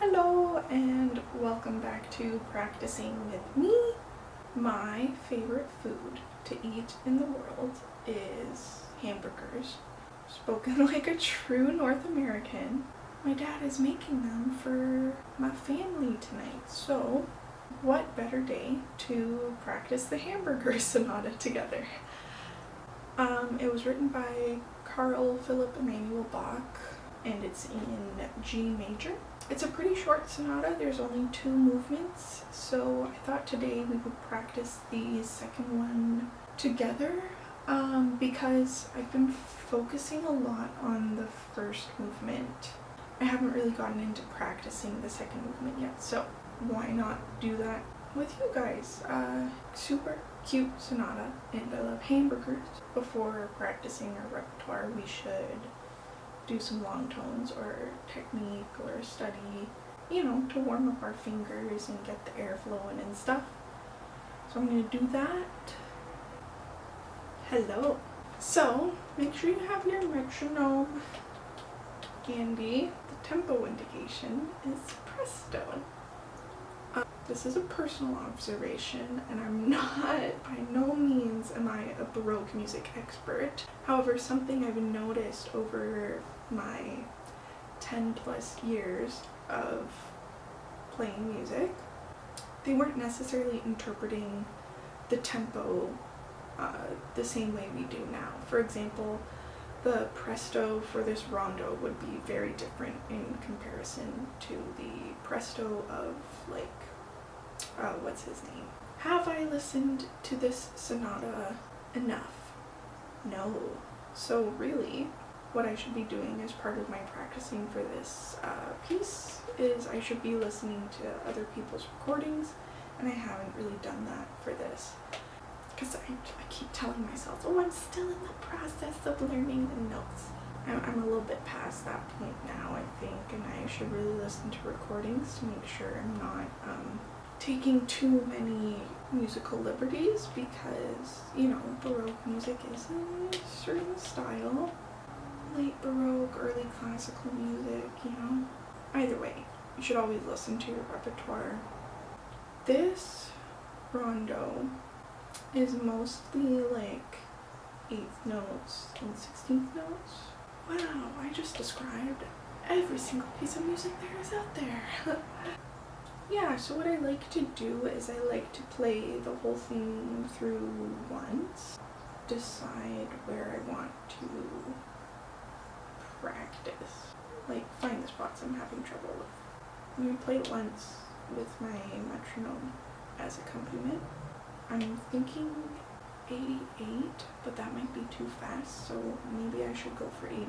Hello and welcome back to Practicing with me. My favorite food to eat in the world is hamburgers. Spoken like a true North American, my dad is making them for my family tonight, so what better day to practice the Hamburger Sonata together. It was written by Carl Philipp Emanuel Bach and it's in G major. It's a pretty short sonata, there's only 2 movements, so I thought today we would practice the second one together because I've been focusing a lot on the first movement. I haven't really gotten into practicing the second movement yet, so why not do that with you guys? Super cute sonata, and I love hamburgers. Before practicing our repertoire, we should do some long tones or technique or study, to warm up our fingers and get the air flowing and stuff. So I'm going to do that. Hello. So make sure you have your metronome handy. The tempo indication is presto. This is a personal observation, and I'm not, by no means am I a Baroque music expert. However, something I've noticed over my 10 plus years of playing music, they weren't necessarily interpreting the tempo the same way we do now. For example, the presto for this rondo would be very different in comparison to the presto of what's his name? Have I listened to this sonata enough? No. So really, what I should be doing as part of my practicing for this piece is I should be listening to other people's recordings, and I haven't really done that for this. Because I keep telling myself, oh, I'm still in the process of learning the notes. I'm a little bit past that point now, I think, and I should really listen to recordings to make sure I'm not taking too many musical liberties, because, Baroque music is a certain style. Late Baroque, early classical music, Either way, you should always listen to your repertoire. This rondo is mostly 8th notes and 16th notes. Wow, I just described every single piece of music there is out there. Yeah, so what I like to do is I like to play the whole thing through once, decide where I want to practice, find the spots I'm having trouble with. I'm going to play it once with my metronome as accompaniment. I'm thinking 88, but that might be too fast, so maybe I should go for 82.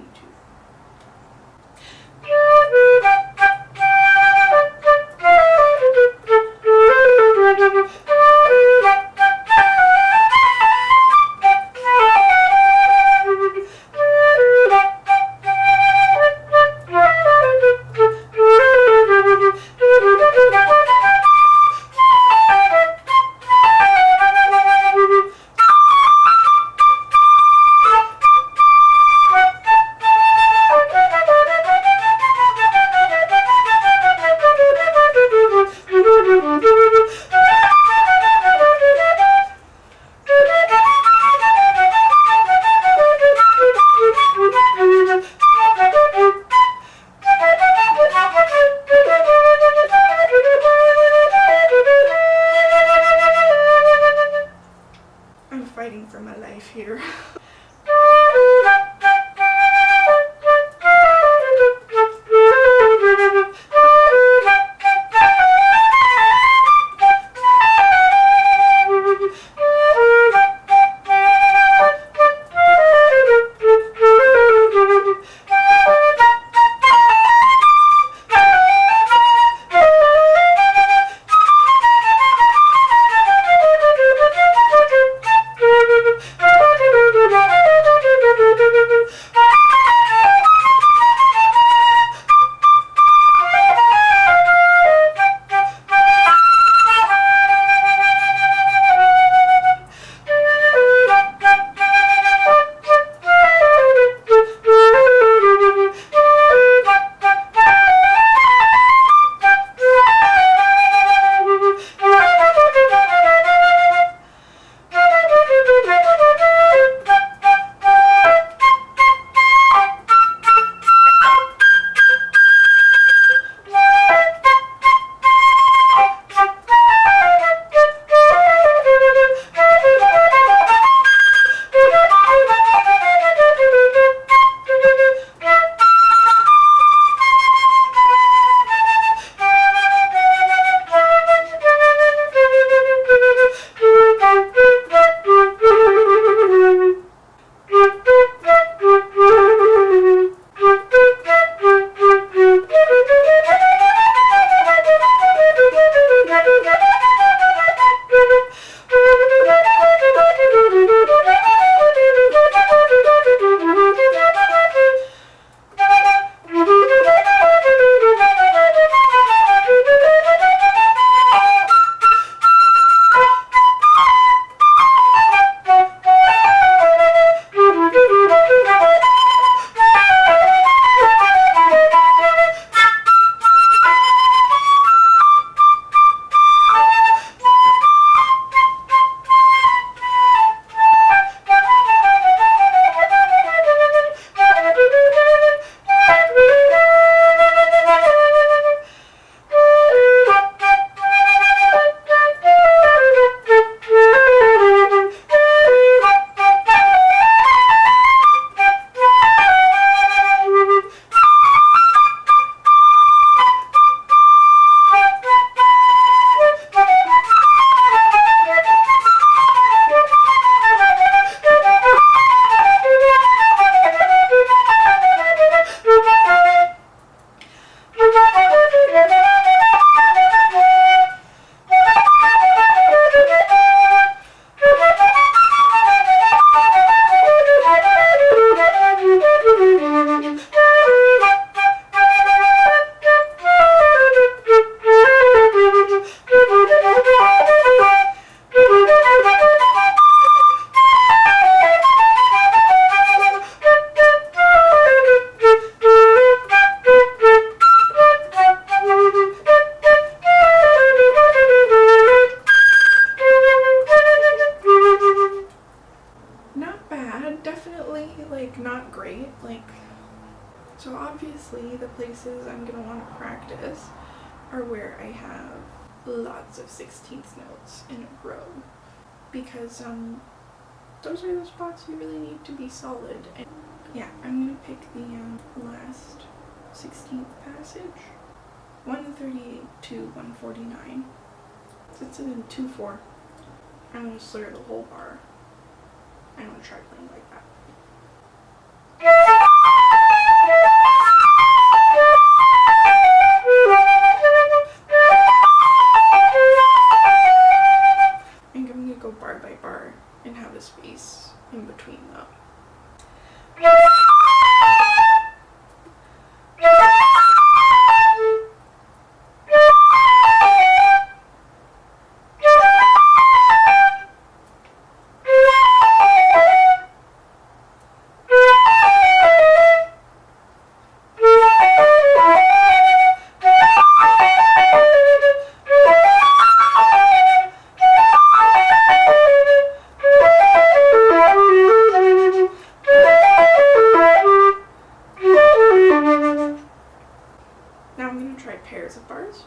are where I have lots of 16th notes in a row, because those are the spots you really need to be solid. And yeah, I'm gonna pick the last 16th passage, 138 to 149. So it's in 2/4. I'm gonna slur the whole bar. I'm gonna try playing like that. I'm gonna go bar by bar and have a space in between them. Now I'm going to try pairs of bars.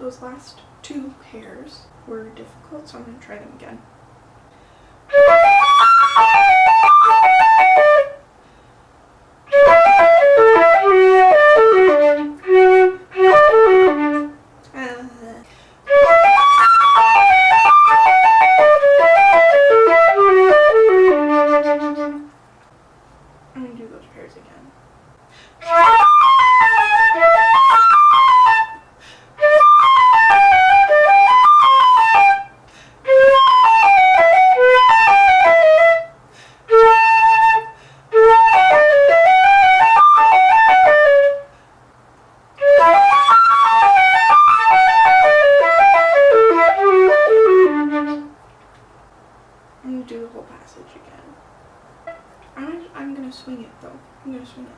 Those last two pairs were difficult, so I'm going to try them again. I'm going to do those pairs again. I'm going to do the whole passage again. I'm going to swing it though. I'm going to swing it.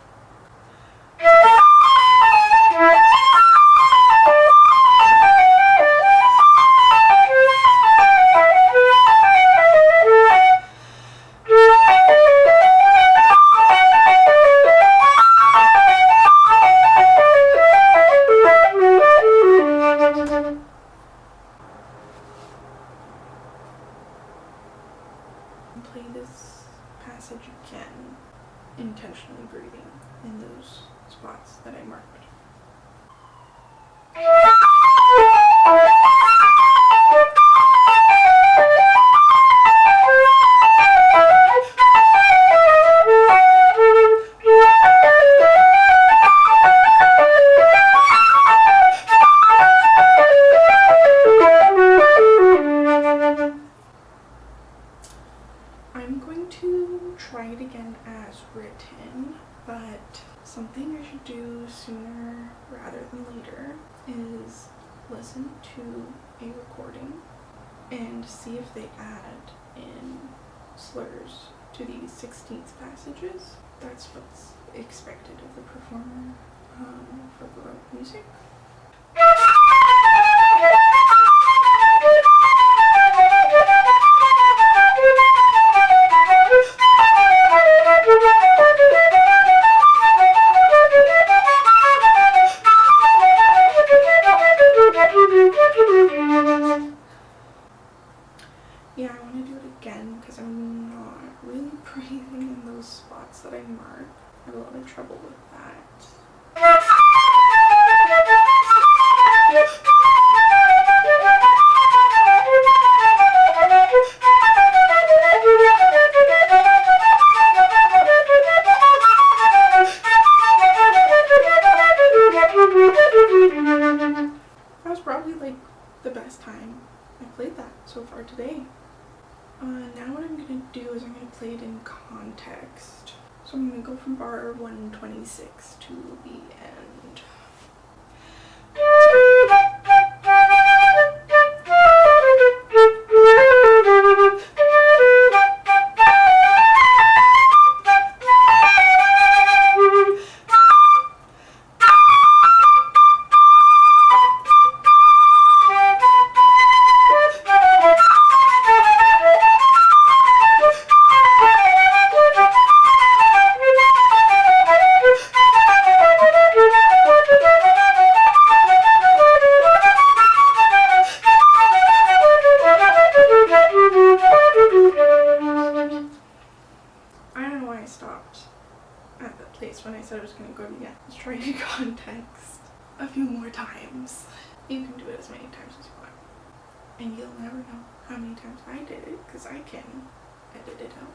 Play this passage again, intentionally breathing in those spots that I marked. I'm going to try it again as written, but something I should do sooner rather than later is listen to a recording and see if they add in slurs to these 16th passages. That's what's expected of the performer for Baroque music. Yeah, I want to do it again because I'm not really breathing in those spots that I mark. I have a lot of trouble with that. That was probably like the best time I played that so far today. Now what I'm going to do is I'm going to play it in context. So I'm going to go from bar 126 to the end. You can do it as many times as you want. And you'll never know how many times I did it, because I can edit it out.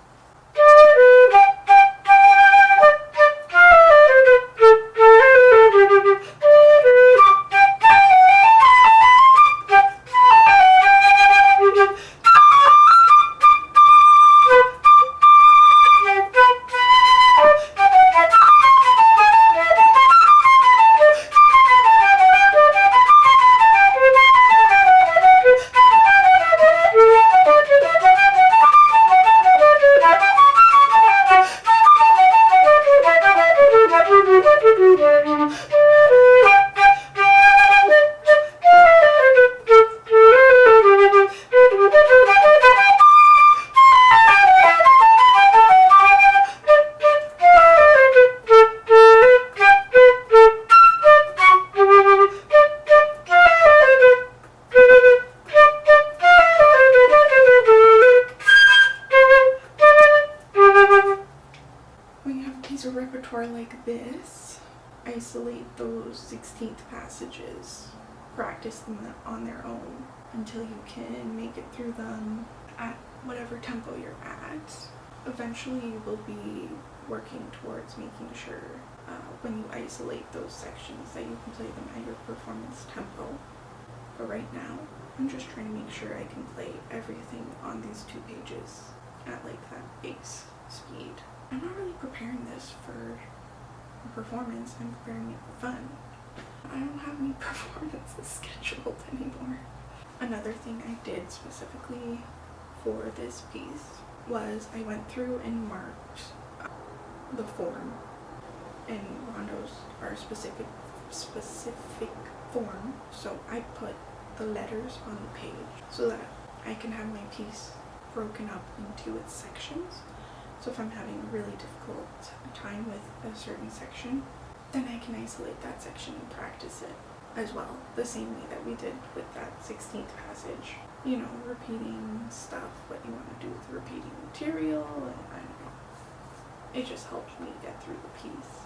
Repertoire like this, isolate those 16th passages, practice them on their own until you can make it through them at whatever tempo you're at. Eventually you will be working towards making sure when you isolate those sections that you can play them at your performance tempo. But right now I'm just trying to make sure I can play everything on these 2 pages at like that base speed. I'm not really preparing this for a performance, I'm preparing it for fun. I don't have any performances scheduled anymore. Another thing I did specifically for this piece was I went through and marked the form, and rondos are a specific form, so I put the letters on the page so that I can have my piece broken up into its sections. So if I'm having a really difficult time with a certain section, then I can isolate that section and practice it as well, the same way that we did with that 16th passage. You know, repeating stuff, what you want to do with repeating material, and I don't know. It just helps me get through the piece.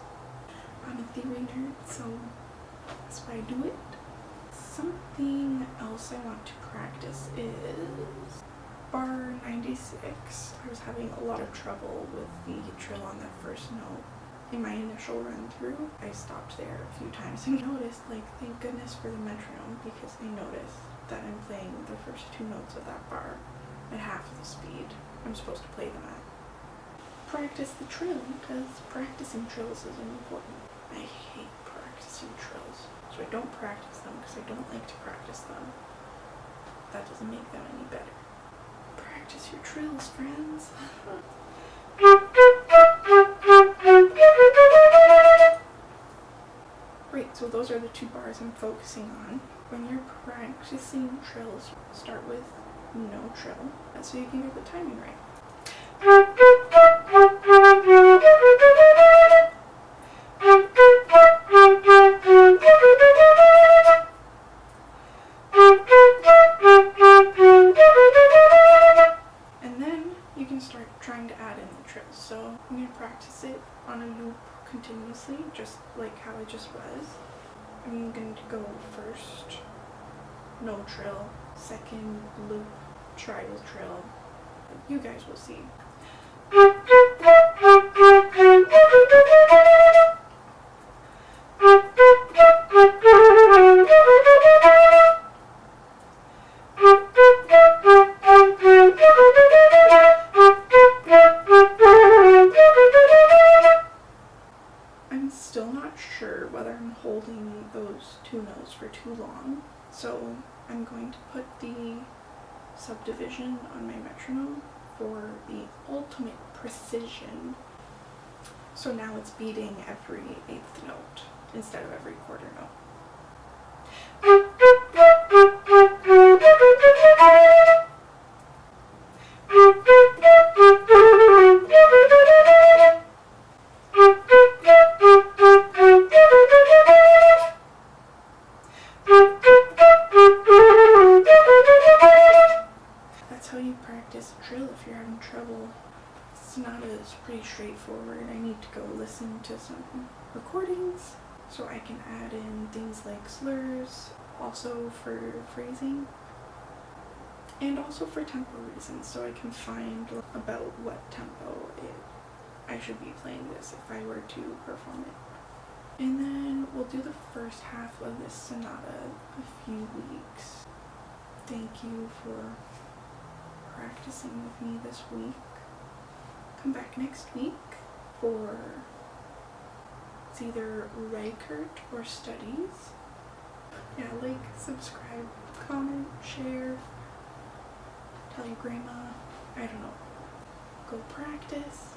I'm a theory nerd, so that's why I do it. Something else I want to practice is bar 96. I was having a lot of trouble with the trill on that first note. In my initial run through, I stopped there a few times and noticed, like, thank goodness for the metronome, because I noticed that I'm playing the first 2 notes of that bar at half the speed I'm supposed to play them at. Practice the trill, because practicing trills is important. I hate practicing trills, so I don't practice them because I don't like to practice them. That doesn't make them any better. Practice your trills, friends. Great, so those are the 2 bars I'm focusing on. When you're practicing trills, start with no trill, so you can get the timing right. So I'm going to practice it on a loop continuously, just like how I just was. I'm going to go first, no trill, second loop, try with trill. You guys will see. Those 2 notes for too long, so I'm going to put the subdivision on my metronome for the ultimate precision. So now it's beating every 8th note instead of every quarter note. If you're having trouble, sonata is pretty straightforward. I need to go listen to some recordings so I can add in things like slurs also for phrasing and also for tempo reasons, so I can find about what tempo I should be playing this if I were to perform it. And then we'll do the first half of this sonata a few weeks. Thank you for practicing with me this week. Come back next week for it's either Reichert or studies. Yeah, like, subscribe, comment, share, tell your grandma, I don't know. Go practice.